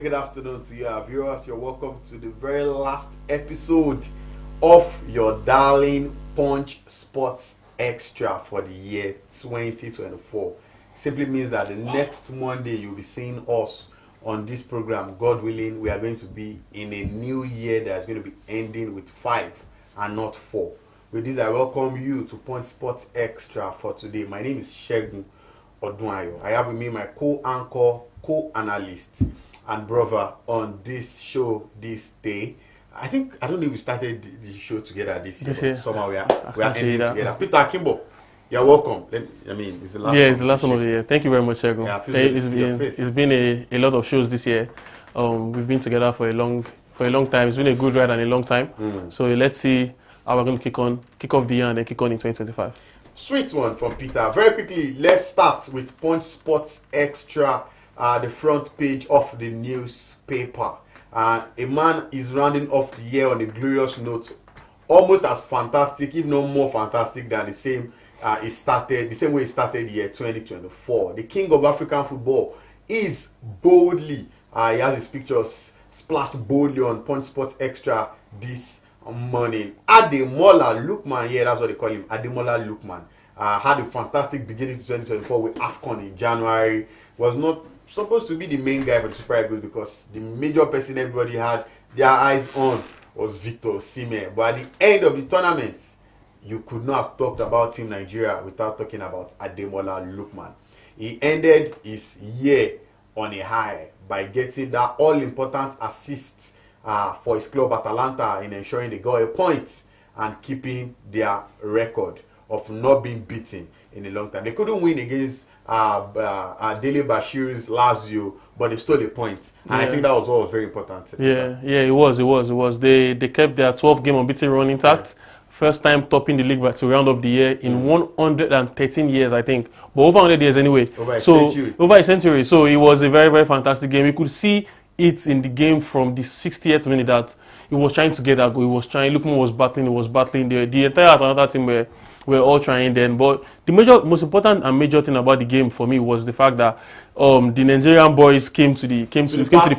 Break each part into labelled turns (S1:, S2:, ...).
S1: Good afternoon to you, our viewers. You're welcome to the very last episode of your darling Punch Sports Extra for the year 2024. Simply means that the next Monday you'll be seeing us on this program. God willing, we are going to be in a new year that is going to be ending with 5 and not 4. With this, I welcome you to Punch Sports Extra for today. My name is Shegun Odunayo. I have with me my co-anchor, co-analyst, and brother on this show this day. I don't know if we started the show together this year. Somehow we are ending together. Peter Akimbo, you're welcome. It's the last.
S2: Yeah, it's the last one of the year. Thank you very much, Shegun.
S1: Yeah,
S2: it's been a lot of shows this year. We've been together for a long time. It's been a good ride and a long time. So let's see how we're going to kick off the year and then kick on in 2025.
S1: Sweet one from Peter. Very quickly, let's start with Punch Sports Extra. The front page of the newspaper. A man is rounding off the year on a glorious note, almost as fantastic, if not more fantastic, than the same way he started the year 2024. The king of African football is boldly, he has his pictures splashed boldly on Punch Sports Extra this morning. Ademola Lookman, yeah, that's what they call him, Ademola Lookman, had a fantastic beginning to 2024 with AFCON in January. Was not supposed to be the main guy for the Super Eagles because the major person everybody had their eyes on was Victor Osimhen. But at the end of the tournament, you could not have talked about Team Nigeria without talking about Ademola Lookman. He ended his year on a high by getting that all-important assist for his club Atalanta in ensuring they got a point and keeping their record of not being beaten in a long time. They couldn't win against Dele Bashir's Lazio, but they stole a point, and I think that was what was very important.
S2: It was. They kept their 12-game unbeaten run intact. Yeah. First time topping the league to round up the year in 113 years, I think, but over 100 years anyway. Over a century. So it was a very, very fantastic game. You could see it in the game from the 60th minute that he was trying to get that goal. He was trying. Lookman was battling. The entire Atalanta team were all trying then, but the most important and major thing about the game for me was the fact that the Nigerian boys came to the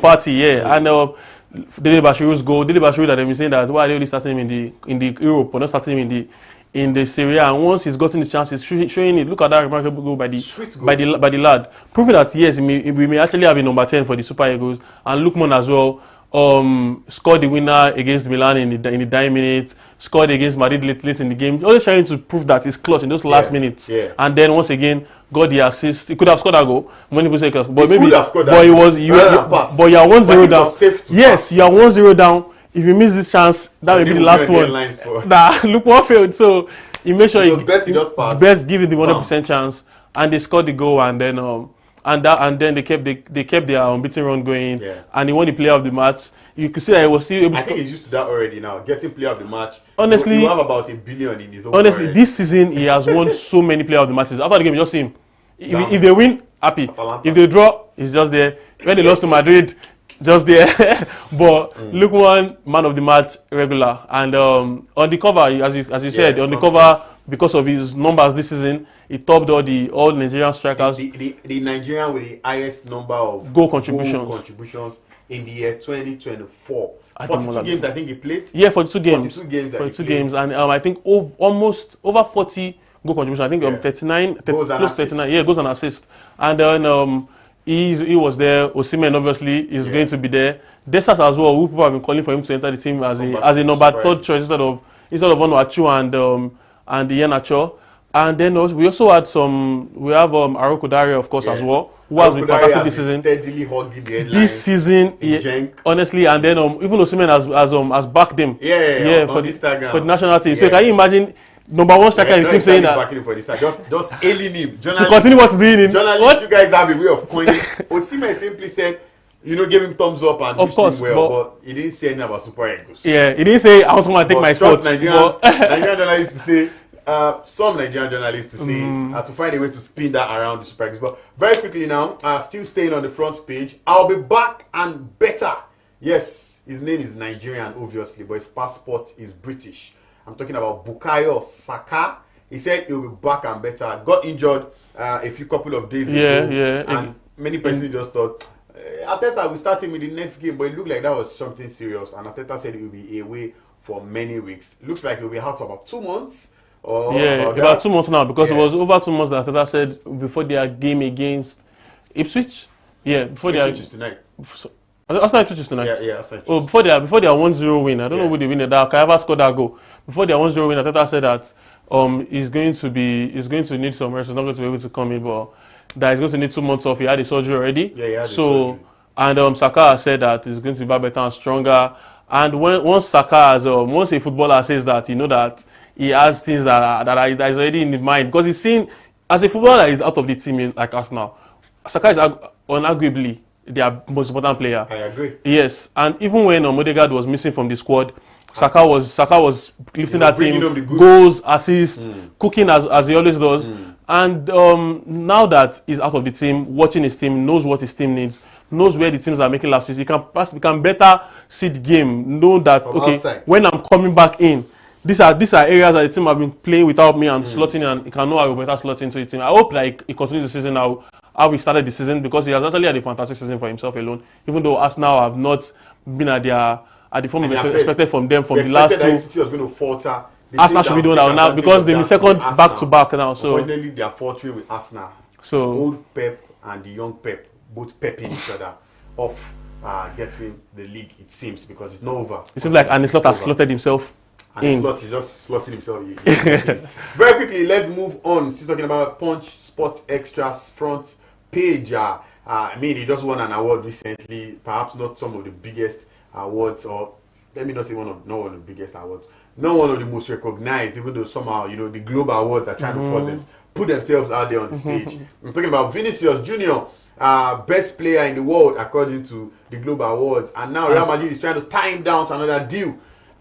S2: party, yeah. And Dele Bashiru's goal, Dele Bashiru that they've been saying that why are they only starting him in the Europe or not starting him in the Serie A, and once he's gotten the chance, he's showing it. Look at that remarkable goal by the lad, proving that yes, we may actually have a number 10 for the Super Eagles, and Lookman as well. Scored the winner against Milan in the dying minutes, scored against Madrid late in the game, always trying to prove that he's clutch in those last minutes. Yeah. And then once again got the assist. He could have scored that goal. Many people say but maybe you are 1-0 down. Yes, you are 1-0 down. If you miss this chance, that will be the last one. Look what failed. So he made sure he best give it the 100% chance, and they scored the goal, and then and then they kept their unbeaten run going, and he won the player of the match. You could see that he was still able to. I think
S1: he's used to that already now, getting player of the match.
S2: Honestly,
S1: you have about $1 billion in his own.
S2: Honestly, this season he has won so many player of the matches. After the game, you just see him. If they win, happy. Atalanta. If they draw, he's just there. When they lost to Madrid, just there. But look, one man of the match regular, and on the cover, as you said, on the cover. Because of his numbers this season, he topped all Nigerian strikers.
S1: The Nigerian with the highest number of
S2: goal contributions
S1: in the year 2024. 42 games, I think he played.
S2: Yeah, 42 games. 42 games, and I think almost over 40 goal contributions. I think 39, close 39. Yeah, goals and assists. And then he was there. Osimhen obviously is going to be there. Desas as well. Who people have been calling for him to enter the team as a number third choice instead of Onuachu and the Iheanacho. And then we also had we have Aroko Daria, of course, as well, who has been fantastic this season.
S1: Steadily hogging the headlines.
S2: This season, honestly, and then even Osimhen has backed them.
S1: For the
S2: national team. So can you imagine number one striker in the team saying that?
S1: Backing him for this side. Just hailing him.
S2: To continue what he's doing.
S1: Journalists, you guys have a way of coining. Osimhen simply said, gave him thumbs up and
S2: of course,
S1: but he didn't say anything about Super Eagles.
S2: Yeah, he didn't say I want to take my spots.
S1: Nigerian journalists to say, some Nigerian journalists to say, to find a way to spin that around the Super Eagles. But very quickly now, still staying on the front page, I'll be back and better. Yes, his name is Nigerian, obviously, but his passport is British. I'm talking about Bukayo Saka. He said he'll be back and better. Got injured a couple of days ago. And many persons just thought Arteta will start him in the next game, but it looked like that was something serious. And Arteta said he will be away for many weeks. Looks like he'll be out for about 2 months. Or
S2: about 2 months now, because it was over 2 months that Arteta said before their game against Ipswich. Yeah, before
S1: Ipswich is tonight.
S2: Arsenal Ipswich is tonight.
S1: Yeah, Arsenal.
S2: Oh, before their 1-0 win. I don't know who they win that. Kaiva scored that goal. Before their 1-0 win, Arteta said that he's going to need some rest. He's not going to be able to come in, but that he's going to need 2 months off. He had his surgery already.
S1: Yeah, he had his surgery.
S2: And Saka said that he's going to be better and stronger. And once Saka has, once a footballer says that, you know that he has things that is already in his mind, because he's seen as a footballer that is out of the team like Arsenal. Saka is unarguably their most important player.
S1: I agree.
S2: Yes, and even when Odegaard was missing from the squad, Saka was lifting that team, goals, assists, cooking as he always does. And now that he's out of the team, watching his team, knows what his team needs, knows where the teams are making lapses, he can better see the game, know that
S1: outside.
S2: When I'm coming back in, these are areas that the team have been playing without me and slotting, and he can know how to better slot into the team. I hope that he continues the season now, how we started the season, because he has actually had a fantastic season for himself alone, even though Arsenal have not been at the form expected from them from the last two.
S1: City was going to falter.
S2: Arsenal should be doing that now because they've been second back-to-back now. So
S1: unfortunately, they are faltering with Arsenal.
S2: So
S1: old Pep and the young Pep, both pepping each other off getting the league, it seems, because it's not over.
S2: It seems like Arne Slot has slotted himself in.
S1: Slot is just slotting himself in. Very quickly, let's move on. Still talking about Punch Sports Extras front page. I mean, he just won an award recently. Perhaps not some of the biggest awards, or let me not say not one of the biggest awards. Not one of the most recognized, even though somehow, the global awards are trying to force them, put themselves out there on the stage. I'm talking about Vinicius Jr., best player in the world according to the global awards. And now Real Madrid is trying to tie him down to another deal.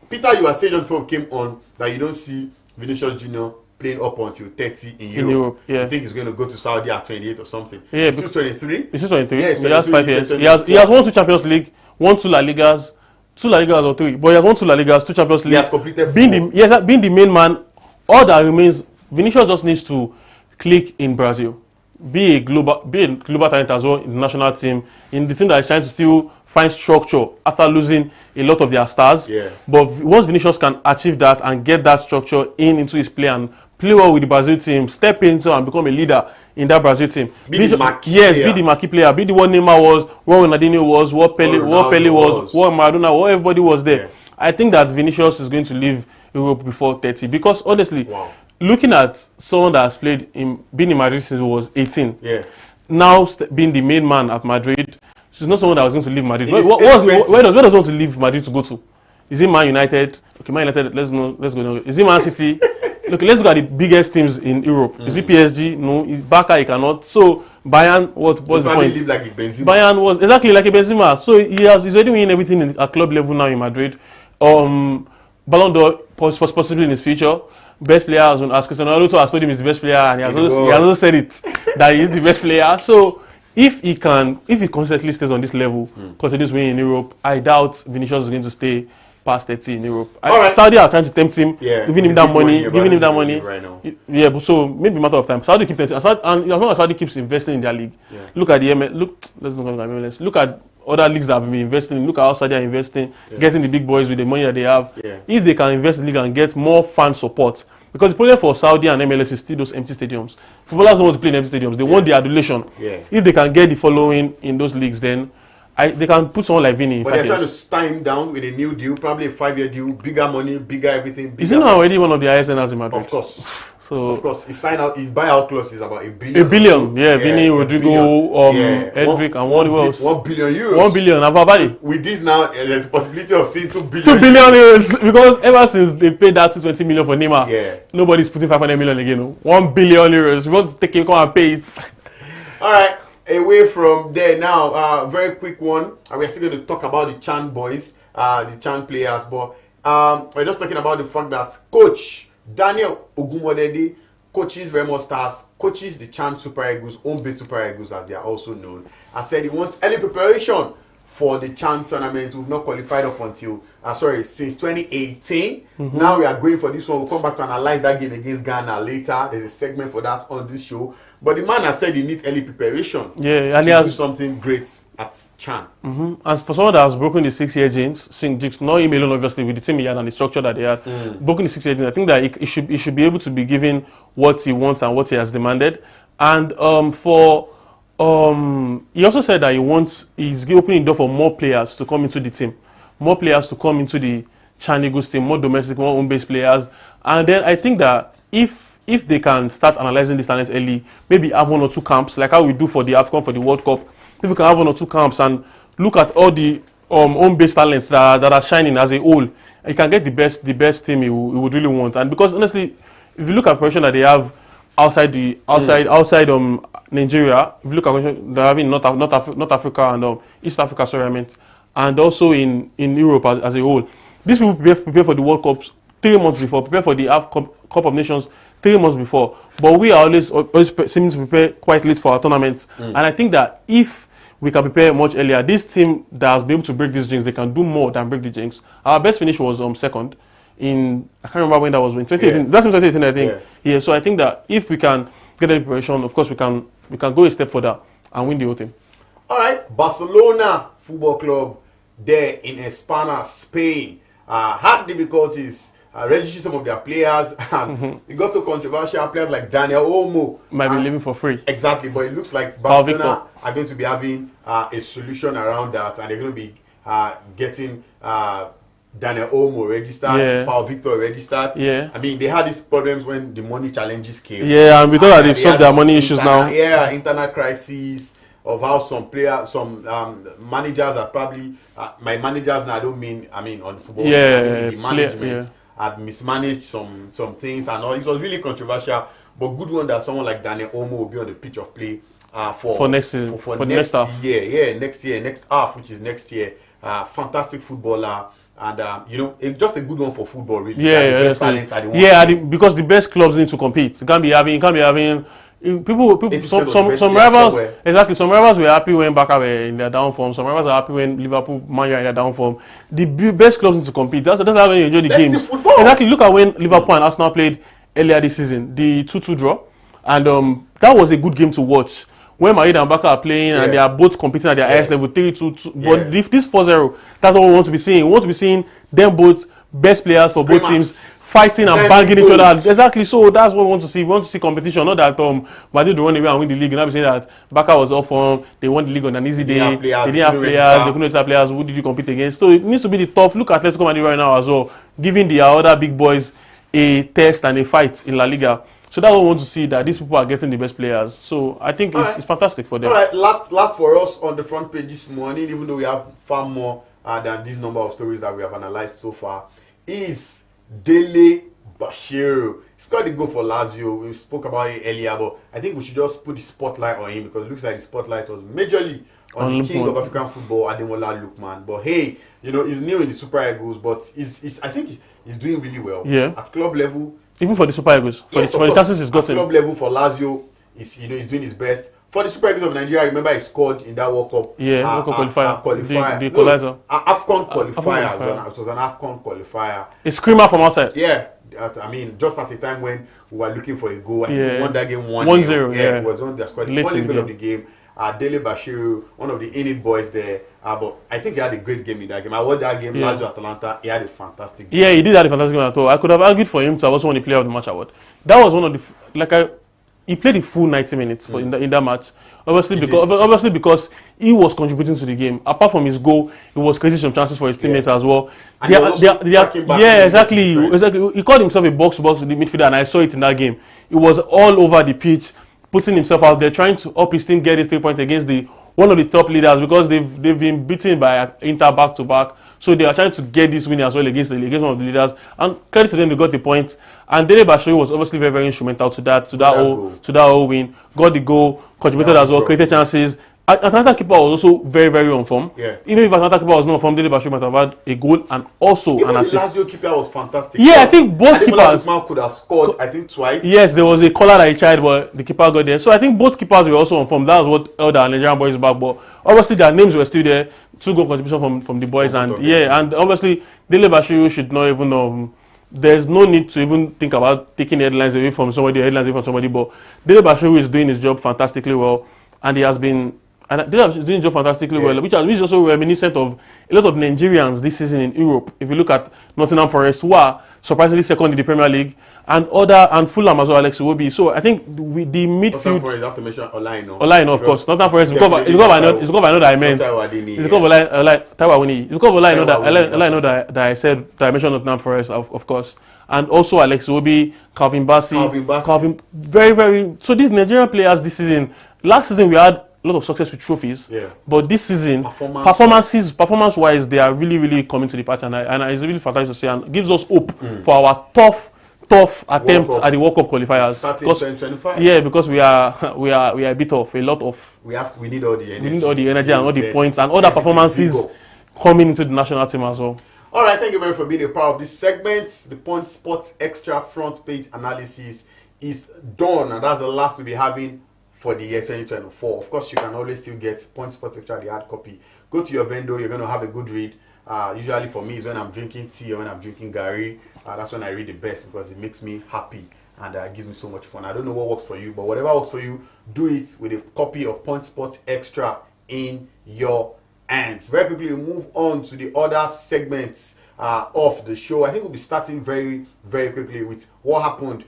S1: Peter, you were saying just before we came on that you don't see Vinicius Jr. playing up until 30 in Europe.
S2: Yeah.
S1: I think he's going to go to Saudi at 28 or something.
S2: Yeah,
S1: he's still 23.
S2: He's still 23.
S1: Yeah,
S2: he has 5 years. He has won 2 Champions League, won 2 La Ligas. 2 La Ligas or 3, but he has won 2 La Ligas, 2 Champions League.
S1: He has completed
S2: being the main man. All that remains, Vinicius just needs to click in Brazil, be a global talent as well in the national team, in the team that is trying to still find structure after losing a lot of their stars.
S1: Yeah.
S2: But once Vinicius can achieve that and get that structure into his play and play well with the Brazil team, step into and become a leader in that Brazil team.
S1: Be the marquee
S2: player. Be the one Neymar was, what Ronaldinho was, what Pele was, what Maradona, what everybody was there. Yeah. I think that Vinicius is going to leave Europe before 30 because honestly, looking at someone that has been in Madrid since he was 18, now being the main man at Madrid, she's not someone that was going to leave Madrid. Where does he want to leave Madrid to go to? Is it Man United? Okay, Man United, let's go now. Is it Man City? Look, let's look at the biggest teams in Europe. Is it PSG? No. Is Barca? He cannot. So Bayern, what's the point?
S1: Like a Benzema.
S2: Bayern was exactly like a Benzema. So he's already winning everything at club level now in Madrid. Ballon d'Or possibly in his future. Best player as Cristiano Ronaldo has told him he's the best player, and he has also said it that he's the best player. So if he constantly stays on this level, continues winning in Europe, I doubt Vinicius is going to stay past 30 in Europe. Saudi are trying to tempt him, giving him that money,
S1: right now.
S2: Yeah, but so maybe a matter of time. Saudi keeps tempting, and as long as Saudi keeps investing in their league, look at the MLS. Let's look at MLS. Look at other leagues that have been investing in. Look at how Saudi are investing, getting the big boys with the money that they have. If they can invest in the league and get more fan support, because the problem for Saudi and MLS is still those empty stadiums. Footballers don't want to play in empty stadiums. They want the adulation. If they can get the following in those leagues, then they can put someone like Vini in 5 years.
S1: But they're trying to tie him down with a new deal, probably a 5-year deal, bigger money, bigger everything.
S2: Is he not already one of the highest earners in Madrid?
S1: Of course.
S2: So
S1: of course, his buyout clause is about $1 billion.
S2: $1 billion, Vini, Rodrigo, Edric, and what else?
S1: €1 billion.
S2: €1 billion, Avavali.
S1: With this now, there's a possibility of seeing €2 billion.
S2: €2 billion, because ever since they paid that $220 million for Neymar, nobody's putting €500 million again. €1 billion. You want to take him, come and pay it.
S1: All right. Away from there now, very quick one. We're still going to talk about the Chan boys, the Chan players, but we're just talking about the fact that Coach Daniel Ogumodede coaches Remo Stars, coaches the Chan Super Eagles, home-based Super Eagles as they are also known. I said he wants early preparation for the Chan tournament. We've not qualified up until, since 2018. Now we are going for this one. We'll come back to analyze that game against Ghana later. There's a segment for that on this show. But the man has said he needs early preparation.
S2: Yeah, and
S1: he has something great at Chan.
S2: And for someone that has broken the 6-year Jinx, not him alone, obviously, with the team he had and the structure that they had, broken the 6-year jinx, I think that he should be able to be given what he wants and what he has demanded. And he also said that he's opening the door for more players to come into the team, more players to come into the Chan Eagles team, more domestic, more home-based players. And then I think that if they can start analyzing these talents early, maybe have 1 or 2 camps, like how we do for the AFCON, for the World Cup, if we can have 1 or 2 camps and look at all the home-based talents that are shining as a whole, you can get the best team you would really want. And because honestly, if you look at preparation that they have outside Nigeria, if you look at preparation they're having North Africa and East Africa, sorry, I meant, and also in Europe as a whole, these people prepare for the World Cups 3 months before, prepare for the Cup of Nations 3 months before. But we are always seeming to prepare quite late for our tournaments. And I think that if we can prepare much earlier, this team that has been able to break this jinx, they can do more than break the jinx. Our best finish was second in, I can't remember when that was, in 2018. That's in 2018, I think. Yeah, so I think that if we can get the preparation, of course we can go a step further and win the whole thing.
S1: All right, Barcelona Football Club there in España, Spain, had difficulties registering some of their players, and it got so controversial. Players like Daniel Olmo
S2: might be leaving for free.
S1: Exactly, but it looks like Barcelona are going to be having a solution around that, and they're going to be getting Daniel Olmo registered, Paul Victor registered. I mean, they had these problems when the money challenges came.
S2: And we thought that they've solved their money issues now.
S1: Internal crises of how some managers are probably my managers now. I mean on football. The management had mismanaged some things and all. It was really controversial, but good one that someone like Daniel Olmo will be on the pitch of play for next season, for next half. Next half, which is next year. Fantastic footballer. And just a good one for football, really. Because the best clubs need to compete. You can't be having people. Some rivals. Exactly. Some rivals were happy when Barca were in their down form. Some rivals are happy when Liverpool, Man U are in their down form. The best clubs need to compete. That's how when you enjoy the games. Exactly. Look at when Liverpool and Arsenal played earlier this season, the 2-2 draw, and that was a good game to watch. When Madrid and Barca are playing and they are both competing at their highest level, 3-2. But this 4-0, that's what we want to be seeing. We want to be seeing them both best players for both teams fighting and banging each other. Exactly. So that's what we want to see. We want to see competition. Not that Madrid run away and win the league. And I'm saying that Barca was off form. They won the league on an easy day. They didn't have players. They couldn't register players. Who did you compete against? So it needs to be the tough. Look at Atletico Madrid right now as well, giving the other big boys a test and a fight in La Liga. So that's what we want to see, that these people are getting the best players. So I think it's fantastic for them. All right, last for us on the front page this morning, even though we have far more than this number of stories that we have analyzed so far, is Dele Bashiru. He's got the goal for Lazio. We spoke about it earlier, but I think we should just put the spotlight on him because it looks like the spotlight was majorly on the king of African football, Ademola Lookman. But hey, he's new in the Super Eagles, but I think he's doing really well at club level. Even
S2: for the Super Eagles, for the chances he's gotten.
S1: At club level for Lazio, he's doing his best. For the Super Eagles of Nigeria, I remember he scored in that World Cup.
S2: World Cup qualifier. The equalizer.
S1: AFCON qualifier. It was an AFCON qualifier.
S2: A screamer from outside.
S1: I mean, just at the time when we were looking for a goal, I think we won that game 1-0. It was one that scored the only goal of the game. Dele Bashiru, one of the Init boys there. But I think he had a great game in that game. I watched that game, Lazio Atalanta. He had a fantastic game.
S2: He did have a fantastic game at all. I could have argued for him to have also won the Player of the Match award. That was one of the he played the full 90 minutes in that match. Obviously because he was contributing to the game. Apart from his goal, he was creating some chances for his teammates as well. Exactly. He called himself a box-to-box midfielder, and I saw it in that game. He was all over the pitch, putting himself out there, trying to help his team get his 3 points against one of the top leaders, because they've been beaten by Inter back to back. So they are trying to get this win as well against one of the leaders. And credit to them, they got the point. And Dele Bashiru was obviously very, very instrumental to that whole win. Got the goal, contributed as well, created chances. Atlanta keeper was also very, very on form. Even if Atlanta keeper was not on form, Dele Bashiru might have had a goal and also an assist.
S1: The Lazio keeper was fantastic.
S2: I think both keepers
S1: could have scored, I think, twice.
S2: Yes, there was a corner that he tried, but the keeper got there. So I think both keepers were also on form. That was what held our Nigerian boys back. But obviously their names were still there. 2 goal contribution from the boys, and and obviously Dele Bashiru should not even there's no need to even think about taking headlines away from somebody, but Dele Bashiru is doing his job fantastically well, and he has been And they are doing job fantastically well, which is also reminiscent of a lot of Nigerians this season in Europe. If you look at Nottingham Forest, who are surprisingly second in the Premier League, and Fulham as well, Alex Iwobi. So I think with the midfield. Nottingham
S1: Forest, you have to mention Olaino.
S2: Olaino, of course. Nottingham Forest, it's because I know that I meant. It's because that I said that I mentioned Nottingham Forest, of course. And also Alex Iwobi, Calvin Bassey. Very, very. So these Nigerian players this season, last season we had a lot of success with trophies, but this season, performance-wise, they are really, really coming to the party, and it's really fantastic to see, and gives us hope for our tough attempts at the World Cup qualifiers.
S1: Starting 2025.
S2: Yeah, because we are a bit of a lot of.
S1: We need all the energy.
S2: We need all the energy and all the points and all the performances coming into the national team as well.
S1: All right, thank you very much for being a part of this segment. The Punch Sports Extra front page analysis is done, and that's the last we'll be having for the year 2024. Of course, you can always still get Punch Sports Extra, the hard copy. Go to your vendor, you're going to have a good read. Usually for me, is when I'm drinking tea or when I'm drinking Gary. That's when I read the best because it makes me happy and gives me so much fun. I don't know what works for you, but whatever works for you, do it with a copy of Punch Sports Extra in your hands. Very quickly, we move on to the other segments of the show. I think we'll be starting very, very quickly with what happened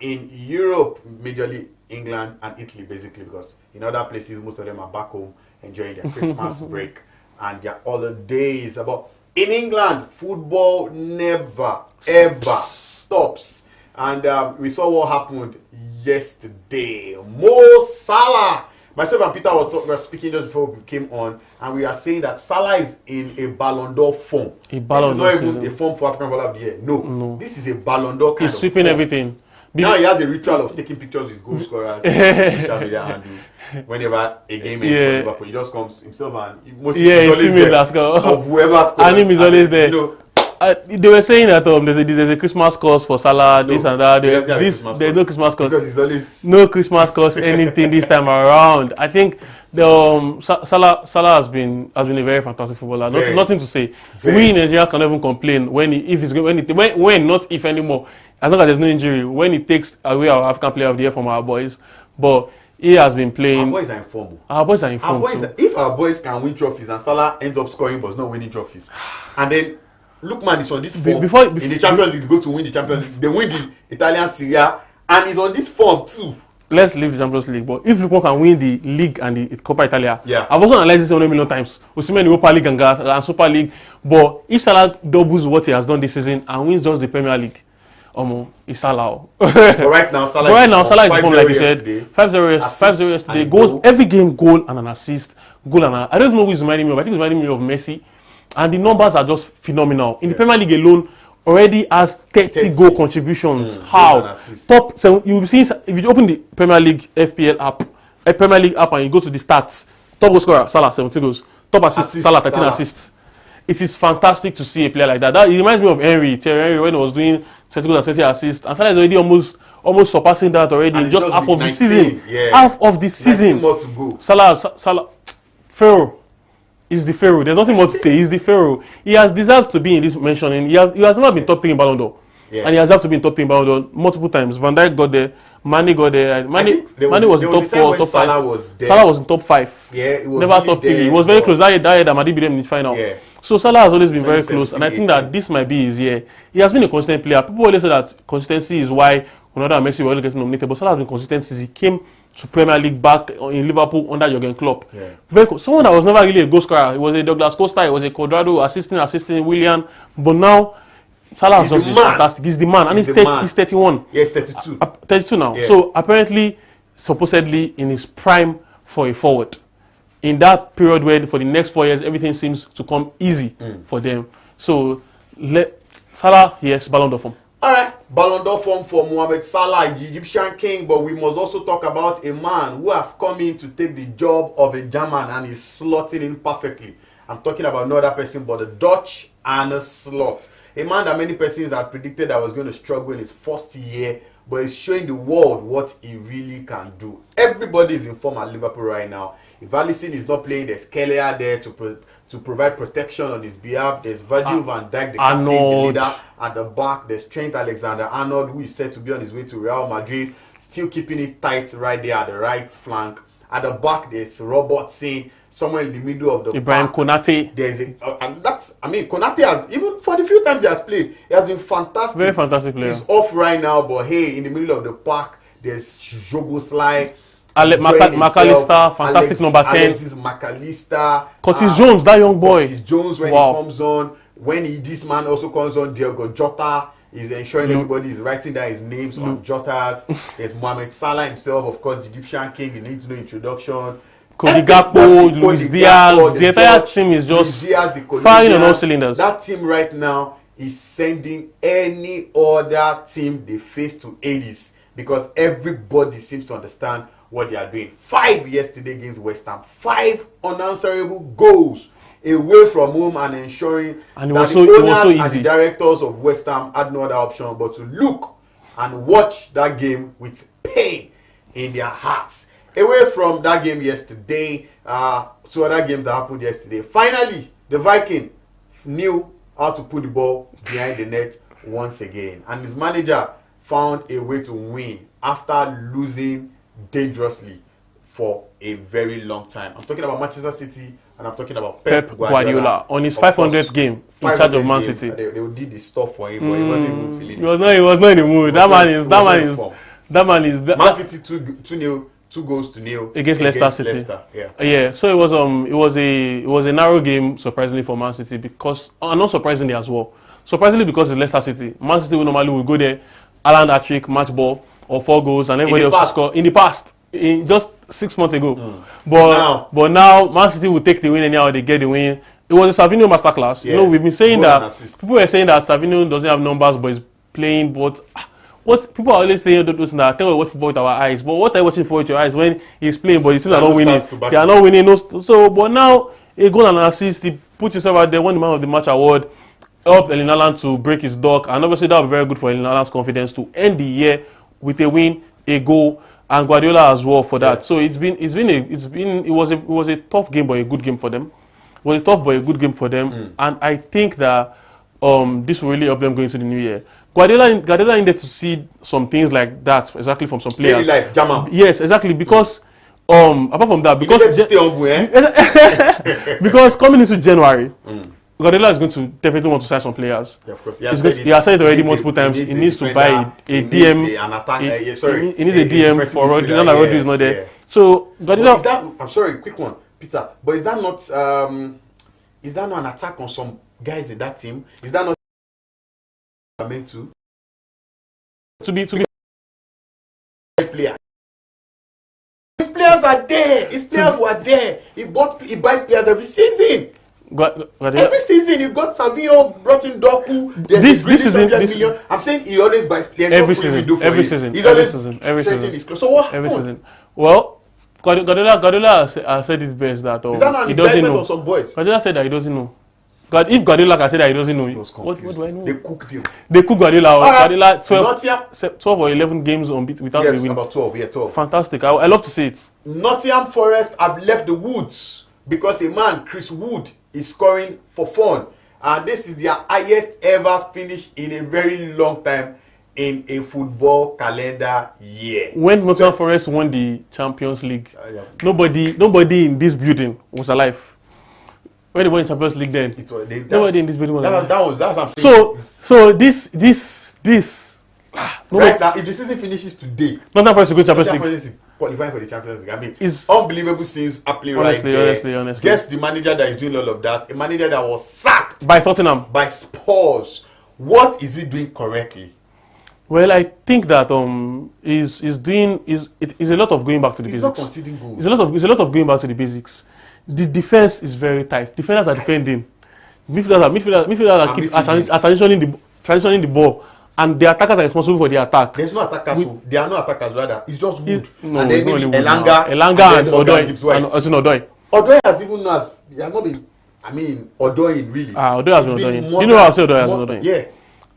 S1: in Europe, majorly England and Italy, basically, because in other places, most of them are back home enjoying their Christmas break and their holidays. But in England, football never, ever stops. And we saw what happened yesterday. Mo Salah. Myself and Peter were speaking just before we came on, and we are saying that Salah is in a Ballon d'Or form. This is not even a form for African Footballer of the Year. No. This is a Ballon d'Or kind of form. He's
S2: sweeping everything.
S1: Now he has a ritual of taking pictures with goal scorers on social media and whenever a game ends for Liverpool, he just comes himself and
S2: his teammates
S1: of whoever scores.
S2: And him is always there. They were saying that there's a Christmas course for Salah, this and that. There's no Christmas course.
S1: Because he's always
S2: no Christmas course, anything this time around. I think the Salah has been a very fantastic footballer. Nothing to say. We in Nigeria can even complain when not if anymore. As long as there's no injury, when he takes away our African Player of the Year from our boys, but he has been playing.
S1: Our boys are informed. If our boys can win trophies and Salah ends up scoring but not winning trophies, and then Lookman is on this form in the Champions League, go to win the Champions League. They win the Italian Serie A, and he's on this form too.
S2: Let's leave the Champions League, but if Liverpool can win the league and the Coppa Italia, I've also analyzed this 100 million times. Osimhen in Europa League and Super League, but if Salah doubles what he has done this season and wins just the Premier League, it's Salah.
S1: But right now, Salah is in form,
S2: like we said. 5-0 yesterday. Goals every game, goal and an assist. I don't even know who he's reminding me of. I think he's reminding me of Messi. And the numbers are just phenomenal. In the Premier League alone, already has 30 goal contributions. How? Top 7. You will see if you open the Premier League FPL app, Premier League app, and you go to the stats. Top goal scorer, Salah, 17 goals. Top assist, Salah, 13 assists. It is fantastic to see a player like that. It reminds me of Thierry Henry when he was doing 20 goals and 20 assists. And Salah is already almost surpassing that already in just half of the season. Half of the season.
S1: More to go.
S2: Salah, Pharaoh. He's the Pharaoh. There's nothing more to say. He's the Pharaoh. He has deserved to be in this mentioning. He has never been top 3 in Ballon d'Or. And he has deserved to be in top 3 in Ballon d'Or multiple times. Van Dijk got there. Mane got there. Mane was in top 4, top 5. Salah was in top 5.
S1: Yeah, it was
S2: never top 3. He was very close. That year that Madi beat them in the final. So Salah has always been very close. And I think that this might be his year. He has been a consistent player. People always say that consistency is why Ronaldo and Messi were always getting nominated. But Salah has been consistent since he came to Premier League back in Liverpool under Jurgen Klopp. Someone that was never really a goal scorer. He was a Douglas Costa, he was a Cuadrado, assisting William. But now, Salah has just been fantastic. He's the man. And he's 31.
S1: Yeah, he's 32.
S2: 32 now. So apparently, supposedly, in his prime for a forward. In that period where for the next 4 years, everything seems to come easy for them. So, Salah, yes, Ballon d'Or form.
S1: Alright, Ballon d'Or form for Mohamed Salah, the Egyptian king, but we must also talk about a man who has come in to take the job of a German and is slotting in perfectly. I'm talking about no other person but the Dutch Arne Slot. A man that many persons had predicted that was going to struggle in his first year, but is showing the world what he really can do. Everybody is in form at Liverpool right now. If Alisson is not playing, there's Keller there to provide protection on his behalf. There's Virgil van Dijk, the captain, the leader at the back. There's Trent Alexander-Arnold, who is said to be on his way to Real Madrid, still keeping it tight right there at the right flank. At the back, there's Robertson. Somewhere in the middle of the
S2: Ibrahim
S1: park,
S2: Konate.
S1: there's and that's, I mean, Konate has, even for the few times he has played, he has been fantastic.
S2: Very fantastic player.
S1: He's off right now, but hey, in the middle of the park, there's Jogoslai.
S2: McAllister, fantastic number 10.
S1: Alexis McAllister.
S2: Curtis Jones, that young boy.
S1: Curtis Jones when he comes on. When this man also comes on, Diogo Jota is ensuring everybody is writing down his names on Jotas. There's Mohamed Salah himself, of course, the Egyptian king. You need to know introduction.
S2: Cody Gakpo, Luis Diaz, the entire team is just firing on all cylinders.
S1: That team right now is sending any other team they face to Hades because everybody seems to understand what they are doing. 5 yesterday against West Ham, 5 unanswerable goals away from home and ensuring that the owners and the directors of West Ham had no other option but to look and watch that game with pain in their hearts. Away from that game yesterday, two other games that happened yesterday. Finally, the Viking knew how to put the ball behind the net once again. And his manager found a way to win after losing dangerously for a very long time. I'm talking about Manchester City and I'm talking about Pep Guardiola
S2: on his 500th game in charge of Man City.
S1: They did the stuff for him, but he wasn't even feeling it.
S2: He was not in the mood. That man is.
S1: Man City 2-0. 2 goals to nil
S2: against Leicester City. Yeah. So it was a narrow game, surprisingly, for Man City because, and not surprisingly as well. Surprisingly because it's Leicester City. Man City normally will go there, Alan hat-trick, match ball, or 4 goals, and everybody else will score. In the past, just 6 months ago. But now Man City will take the win anyhow they get the win. It was a Savinho masterclass. Yeah. You know, we've been saying that people were saying that Savinho doesn't have numbers, but he's playing, but. What people are always saying, those now tell you watch football with our eyes, but what are you watching for with your eyes when he's playing, but he's still not winning? They are not winning. So, but now a goal and an assist, he put himself out there, won the Man of the Match award, helped Erling Haaland to break his duck, and obviously that will be very good for Erling Haaland's confidence to end the year with a win, a goal, and Guardiola as well for that. Yeah. So it was a tough game, but a good game for them. It was a tough but a good game for them, and I think that this will really help them going into the new year. Guardiola needed to see some things like that exactly from some players.
S1: Maybe like Jamal.
S2: Yes, exactly. Because apart from that, because
S1: stay humble,
S2: because coming into January, Guardiola is going to definitely want to sign some players.
S1: Yeah, of course.
S2: He has said it already multiple times. He needs to buy a DM. He needs a DM for Rodri. Now that Rodri is not there. So Guardiola.
S1: I'm sorry, quick one, Peter. But is that not an attack on some guys in that team? Is that not meant to be players? His players are there. His players were there. He buys players every season. Every season he got Savinho, brought in Doku. This season, I'm saying he always buys players
S2: every season. So what?
S1: Every season.
S2: Well, Guardiola has said it best that
S1: is that not an indictment on some boys?
S2: Guardiola said that he doesn't know. If Guardiola can say that he doesn't know, what do I know?
S1: They cooked him.
S2: They cooked Guardiola. Guardiola 12 or 11 games unbeaten without a win.
S1: Yes, about 12. Yeah, 12.
S2: Fantastic. I love to see it.
S1: Nottingham Forest have left the woods because a man, Chris Wood, is scoring for fun. And this is their highest ever finish in a very long time in a football calendar year. When
S2: Nottingham Forest won the Champions League, nobody in this building was alive. When they won the Champions League, then nobody in this building was alive.
S1: That's what I'm saying.
S2: So this.
S1: Right now, if the season finishes today,
S2: Nottingham Forest will go to Champions League.
S1: Qualifying for the Champions League. I mean, it's unbelievable scenes happening
S2: honestly.
S1: Guess the manager that is doing all of that. A manager that was sacked
S2: by Tottenham,
S1: by Spurs. What is he doing correctly?
S2: Well, I think that is a lot of going back to the basics.
S1: He's not conceding goals.
S2: It's a lot of going back to the basics. The defense is very tight. Defenders are defending. Midfielders keep transitioning the ball. And the attackers are responsible for the attack.
S1: There's no attackers. There are no attackers, rather. It's just Wood.
S2: No,
S1: and
S2: then
S1: maybe
S2: Elanga and Odoi.
S1: Odoi has even not been, Odoi really.
S2: Odoi has been Odoi. You know how I say Odoi has been Odoi?
S1: Yeah.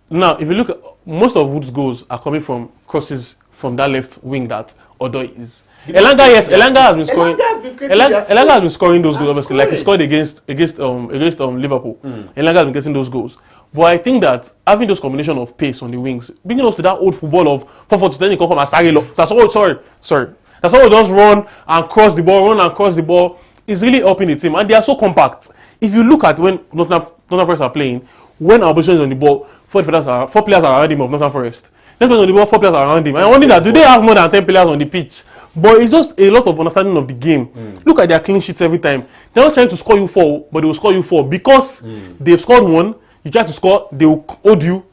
S2: Now, if you look at most of Wood's goals are coming from crosses from that left wing that Odoi is. Elanga has been scoring. Elanga has been scoring those goals, obviously, like he scored against Liverpool. Elanga has been getting those goals. But I think that having those combination of pace on the wings, bringing us to that old football of 4-4-2, then you come from Asari. Sorry. That's why we just run and cross the ball, run and cross the ball. It's really helping the team, and they are so compact. If you look at when Nottingham Forest are playing, when our opposition is on the ball, 4 players are around him of Nottingham Forest. Next on the ball, 4 players are around him. And I wonder that do they have more than 10 players on the pitch? But it's just a lot of understanding of the game. Look at their clean sheets every time. They're not trying to score you 4, but they will score you 4 because they've scored 1. You try to score, they will hold you,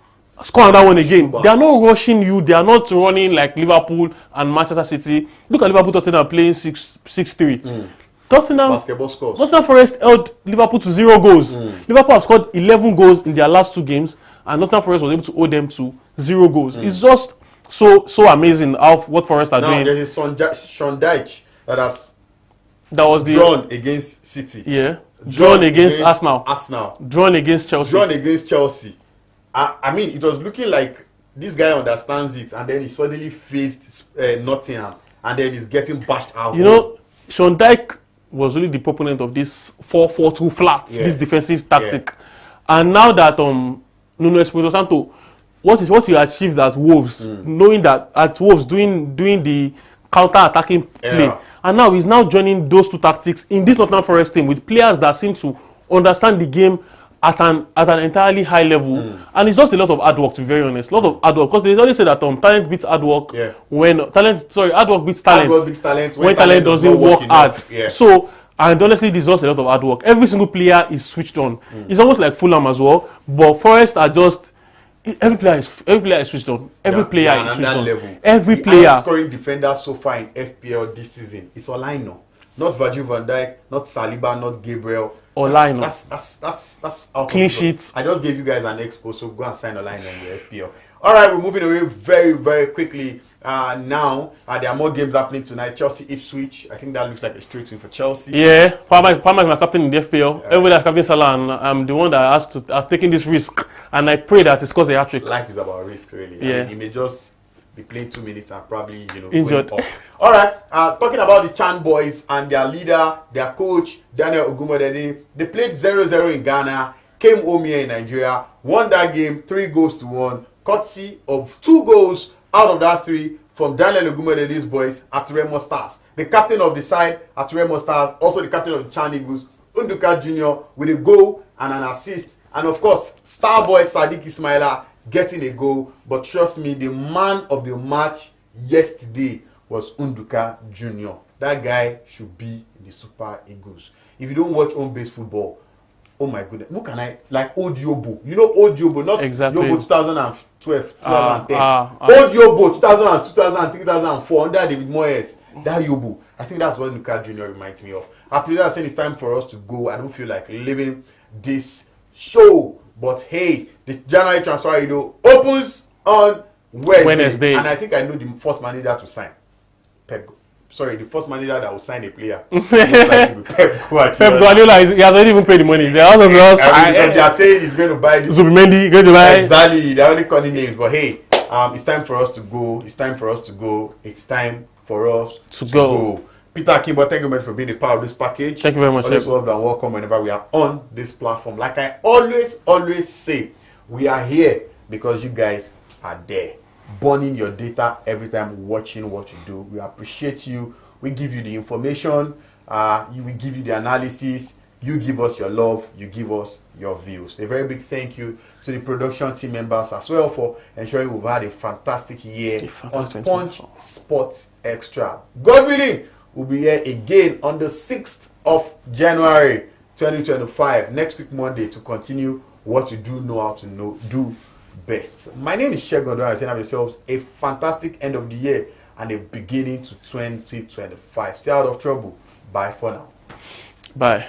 S2: score another one again. They are not rushing you. They are not running like Liverpool and Manchester City. Look at Liverpool Tottenham playing 6-3. Tottenham Forest held Liverpool to 0 goals. Liverpool have scored 11 goals in their last 2 games, and Nottingham Forest was able to hold them to 0 goals. It's just so amazing how what Forest are doing.
S1: Now there is Sean Dyche
S2: that was
S1: drawn against City.
S2: Yeah. Drawn against
S1: Arsenal.
S2: Drawn against Chelsea.
S1: I mean, it was looking like this guy understands it, and then he suddenly faced Nottingham, and then he's getting bashed out.
S2: You know, Sean Dyche was really the proponent of this 4-4-2 flats, this defensive tactic. And now that Nuno Espirito Santo, what he achieved at Wolves, knowing that at Wolves doing the counter-attacking play, and now he's now joining those 2 tactics in this Nottingham Forest team with players that seem to understand the game at an entirely high level. And it's just a lot of hard work, to be very honest. A lot of hard work, because they always say that talent beats hard work when hard work beats talent. When talent doesn't work hard. So, and honestly, this is just a lot of hard work. Every single player is switched on. It's almost like Fulham as well, but Forest are just every player is switched on. Every player is switched on.
S1: Level.
S2: Every player.
S1: Scoring defender so far in FPL this season is Olaino, not Virgil van Dijk, not Saliba, not Gabriel.
S2: Olaino.
S1: That's out
S2: clean sheets.
S1: I just gave you guys an expo, so go and sign Olaino in the FPL. All right, we're moving away very, very quickly. Now, there are more games happening tonight. Chelsea Ipswich. I think that looks like a straight win for Chelsea.
S2: Yeah, Palmer is my captain in the FPL. Everybody has Captain Salah, and I'm the one that has taken this risk. And I pray that it scores a hat-trick.
S1: Life is about risk, really.
S2: Yeah.
S1: I mean, he may just be playing 2 minutes and probably,
S2: injured.
S1: All right, talking about the Chan boys and their leader, their coach, Daniel Ogumodede. They played 0-0 in Ghana, came home here in Nigeria, won that game 3-1, courtesy of 2 goals out of that 3 from Daniel Ogumodede's boys at Remo Stars. The captain of the side at Remo Stars, also the captain of the Chan Eagles, Unduka Jr. with a goal and an assist. And of course, star boy Sadiq Ismaila getting a goal. But trust me, the man of the match yesterday was Unduka Jr. That guy should be in the Super Eagles. If you don't watch home-based football, oh my goodness, what can I, like old Yobo. You know old Yobo, not
S2: exactly.
S1: Yobo 2012, 2010. Old Yobo 2002, 2003, 2004, under David Moyes. That Yobo. I think that's what Unduka Jr. reminds me of. After that, saying it's time for us to go. I don't feel like leaving this show. But hey, the January transfer window opens on Wednesday. And I think I know the first manager to sign. The first manager that will sign a player. Pep
S2: Guardiola, he has already even paid the money.
S1: Because they are saying he's going to buy this.
S2: Zubimendi, going to buy.
S1: Exactly. They're only calling names. But hey, it's time for us to go. It's time for us to go. It's time for us to go. Peter Kimber, thank you very much for being a part of this package.
S2: Thank you very much.
S1: Always loved and welcome whenever we are on this platform. Like I always say, we are here because you guys are there, burning your data every time, watching what you do. We appreciate you. We give you the information. We give you the analysis. You give us your love. You give us your views. A very big thank you to the production team members as well for ensuring we've had a fantastic year on Punch Sports Extra. God willing, we'll be here again on the 6th of January 2025, next week Monday, to continue what you do know how to do best. My name is Shegun. I say have yourselves a fantastic end of the year and a beginning to 2025. Stay out of trouble. Bye for now.
S2: Bye.